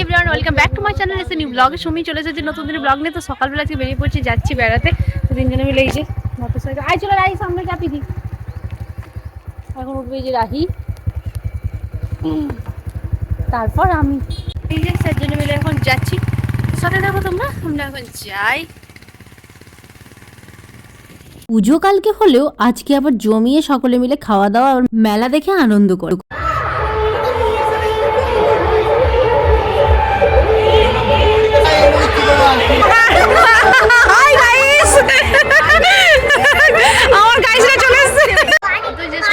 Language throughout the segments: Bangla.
Everyone, welcome back to my channel. এসে নিউ ব্লগে সময় চলে এসেছে নতুন দিনের ব্লগ নিয়ে। তো সকালবেলা আজকে বেরিয়ে পড়ছি, যাচ্ছি বেড়াতে। তো তিনজনে মিলে এই যে মোটরসাইকেল, আই চলে রাহি সামনে চাপি দি। এখন উঠবে এই যে রাহি, তারপর আমি এই যে চারজনে মিলে এখন যাচ্ছি। সাথে দেখো তোমরা, আমরা এখন যাই। পুজো কালকে হলেও আজকে আবার জমিয়ে সকলে মিলে খাওয়া দাওয়া আর মেলা দেখে আনন্দ করো।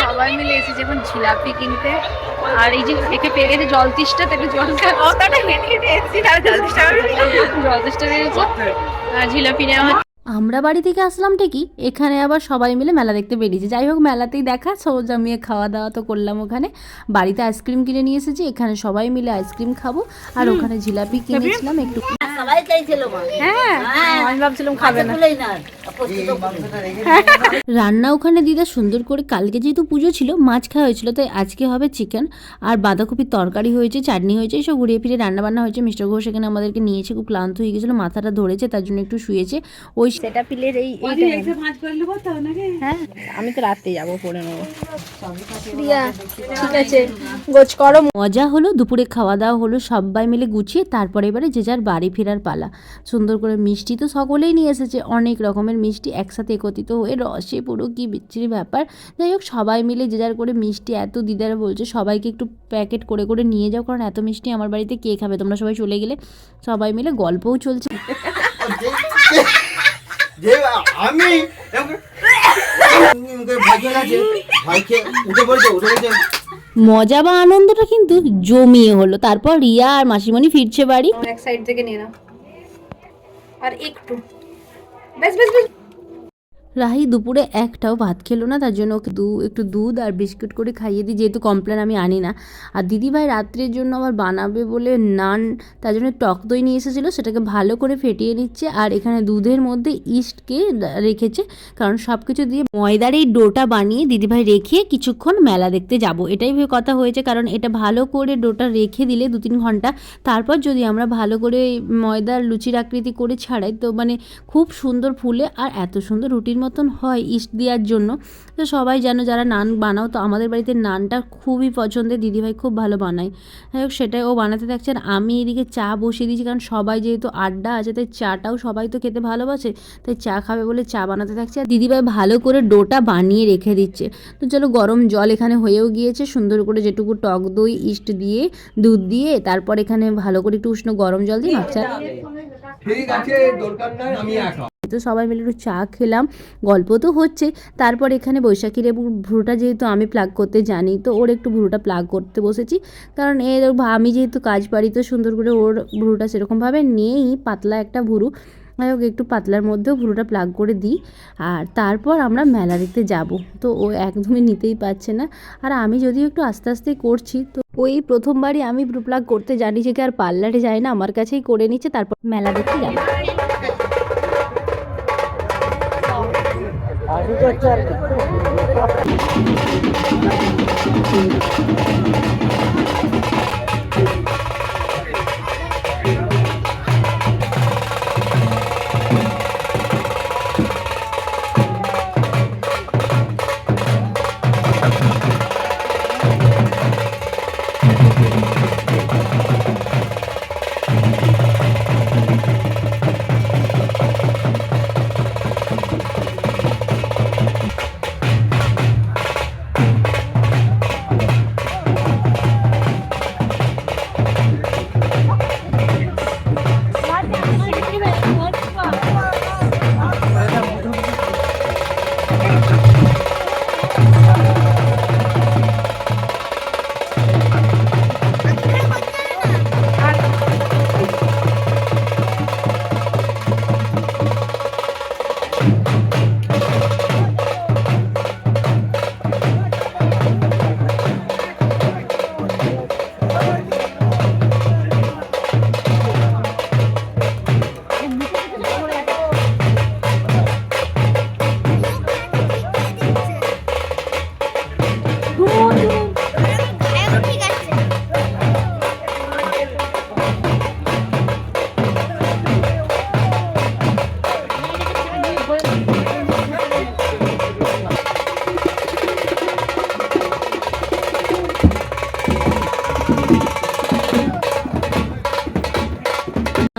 সবাই মিলে এসেছে এখন জিলাপি কিনতে। আর এই যে একে পেয়ে গেছে জল তিষ্টা, তাকে জল তেষ্টা পেয়েছে আর জিলাপি নেওয়া হচ্ছে। আমরা বাড়ি থেকে আসলাম ঠিকই, এখানে আবার সবাই মিলে মেলা দেখতে বেরিয়েছে। যাই হোক, মেলাতেই দেখা, সব জমিয়ে খাওয়া দাওয়া তো করলাম। ওখানে বাড়িতে আইসক্রিম কিনে নিয়ে এসেছি, এখানে সবাই মিলে আইসক্রিম খাবো। আর ওখানে জিলাপি কিনেছিলাম একটু। সবাই চাইছিল মা। হ্যাঁ, আমি ভাবছিলাম খাবে না। রান্না ওখানে দিদা সুন্দর করে, কালকে যেহেতু পুজো ছিল মাছ খাওয়া হয়েছিল, তাই আজকে হবে চিকেন আর বাঁধাকপির তরকারি হয়েছে, চাটনি হয়েছে, সব ঘুরিয়ে ফিরে রান্না বান্না হয়েছে। মিস্টার ঘোষ এখানে আমাদেরকে নিয়েছে, খুব ক্লান্ত হয়ে গেছিলো, মাথাটা ধরেছে, তার জন্য একটু শুয়েছে। ওই সেটা পিলের হ্যাঁ, আমি তো রাতে যাবো, পরে নেবো। ঠিক আছে, গোছ করো। মজা হলো, দুপুরে খাওয়া দাওয়া হলো, সবাই মিলে গুছিয়ে তারপরে এবারে যে যার বাড়ি ফেরার পালা। সুন্দর করে মিষ্টি তো সকলেই নিয়ে এসেছে, অনেক রকমের মিষ্টি একসাথে একত্রিত হয়ে রসে পুরো কি বিচ্ছিরি ব্যাপার। যাই হোক, সবাই মিলে যে যার করে মিষ্টি, এত দিদারা বলছে সবাইকে একটু প্যাকেট করে করে নিয়ে যাও, কারণ এত মিষ্টি আমার বাড়িতে কে খাবে, তোমরা সবাই চলে গেলে। সবাই মিলে গল্পও চলছে। আমি মজা বা আনন্দটা কিন্তু জমিয়ে হলো। তারপর রিয়া আর মাসিমণি ফিরছে বাড়ি। এক সাইড থেকে নিয়ে নাও আর একটু বেশ বেশ বেশ। রাহি দুপুরে একটাও ভাত খেলো না, তার জন্য ওকে একটু দুধ আর বিস্কুট করে খাইয়ে দিই, যেহেতু কমপ্লেন আমি আনি না। আর দিদিভাই রাত্রের জন্য আবার বানাবে বলে নান, তার জন্য টক দই নিয়ে এসেছিলো, সেটাকে ভালো করে ফেটিয়ে নিচ্ছে। আর এখানে দুধের মধ্যে ইস্টকে রেখেছে, কারণ সব কিছু দিয়ে ময়দার এই ডোটা বানিয়ে দিদিভাই রেখে কিছুক্ষণ মেলা দেখতে যাব, এটাই কথা হয়েছে। কারণ এটা ভালো করে ডোটা রেখে দিলে 2-3 ঘন্টা, তারপর যদি আমরা ভালো করে ময়দার লুচির আকৃতি করে ছাড়াই, তো মানে খুব সুন্দর ফুলে আর এত সুন্দর রুটির মতন হয় ইস্ট দেওয়ার জন্য। তো সবাই জানো যারা নান বানাও, তো আমাদের বাড়িতে নানটা খুবই পছন্দের, দিদিভাই খুব ভালো বানায়। যাই হোক, সেটাই ও বানাতে থাকছে। আর আমি এদিকে চা বসিয়ে দিয়েছি, কারণ সবাই যেহেতু আড্ডা আছে, তাই চাটাও সবাই তো খেতে ভালোবাসে, তাই চা খাবে বলে চা বানাতে থাকছে। আর দিদিভাই ভালো করে ডোটা বানিয়ে রেখে দিচ্ছে। তো চলো, গরম জল এখানে হয়েও গিয়েছে, সুন্দর করে যেটুকু টক দই ইস্ট দিয়ে দুধ দিয়ে তারপর এখানে ভালো করে একটু উষ্ণ গরম জল দিয়ে মাখা। ঠিক আছে, দরকার নাই, আমি একা। তো সবাই মিলে একটু চা খেলাম, গল্প তো হচ্ছে। তারপর এখানে বৈশাখীর ভ্রুটা যেহেতু আমি প্লাগ করতে জানি, তো ওর একটু ভ্রুটা প্লাগ করতে বসেছি। কারণ আমি যেহেতু কাজ পারি, তো সুন্দর করে ওর ভ্রুটা সেরকমভাবে নেই, পাতলা একটা ভ্রু, যাই হোক একটু পাতলার মধ্যেও ভ্রুটা প্লাগ করে দিই। আর তারপর আমরা মেলা দেখতে যাব। তো ও একদমই নিতেই পারছে না। আর আমি যদিও একটু আস্তে আস্তে করছি, তো ওই প্রথমবারই আমি ভ্রু প্লাগ করতে জানি, যে আর পার্লারে যায় না, আমার কাছেই করে নিচ্ছে, তারপর মেলা দেখতে যাবো।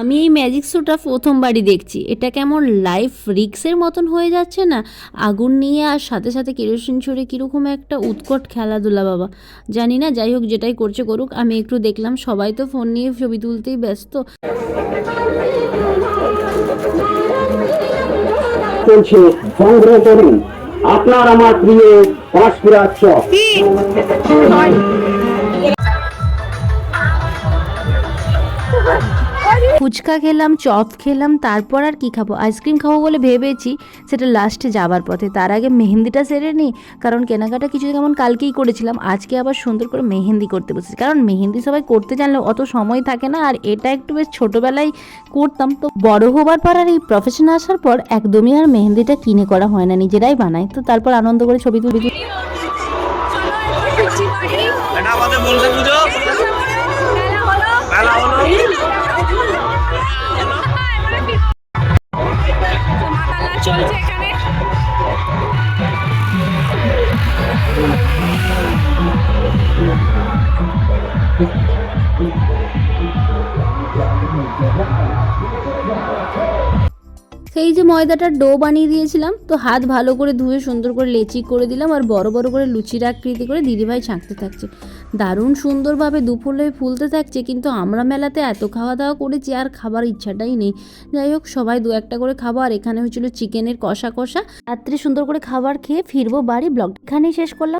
আমি এই ম্যাজিক শোটা প্রথমবারই দেখছি, এটা কেমন লাইফ রিক্সের মতন হয়ে যাচ্ছে না, আগুন নিয়ে আর সাথে সাথে কেরোসিন ছড়ে কীরকম একটা উৎকট খেলাধুলা বাবা, জানি না, যাই হোক যেটাই করছে করুক। আমি একটু দেখলাম, সবাই তো ফোন নিয়ে ছবি তুলতেই ব্যস্ত। চলছে সংগ্রহ করুন আপনার আমার প্রিয় পাঁশকুড়া চক। ফুচকা খেলাম, চপ খেলাম, তারপর আর কি খাবো, আইসক্রিম খাবো বলে ভেবেছি, সেটা লাস্টে যাবার পথে। তার আগে মেহেন্দিটা সেরে নিই, কারণ কেনাকাটা কিছু যেমন কালকেই করেছিলাম, আজকে আবার সুন্দর করে মেহেন্দি করতে বসেছি, কারণ মেহেন্দি সবাই করতে জানলে অত সময় থাকে না, আর এটা একটু বেশ ছোটোবেলায় করতাম, তো বড় হবার পর আর এই প্রফেশনে আসার পর একদমই আর মেহেন্দিটা কিনে করা হয় না, নিজেরাই বানাই। তো তারপর আনন্দ করে ছবি তুলি। এটা আমাদের মনসা পুজো মেলা হলো চলছে এখানে। সেই যে ময়দাটার ডো বানিয়ে দিয়েছিলাম, তো হাত ভালো করে ধুয়ে সুন্দর করে লেচি করে দিলাম, আর বড় বড় করে লুচির আকৃতি করে দিদিভাই ছাঁকতে থাকছে। দারুণ সুন্দরভাবে দুপুরে ফুলতে থাকছে, কিন্তু আমরা মেলাতে এত খাওয়া দাওয়া করেছি আর খাবার ইচ্ছাটাই নেই। যাই হোক, সবাই দু একটা করে খাবো, আর এখানে হয়েছিল চিকেনের কষা কষা। রাত্রে সুন্দর করে খাবার খেয়ে ফিরবো বাড়ি। ব্লগ এখানেই শেষ করলাম।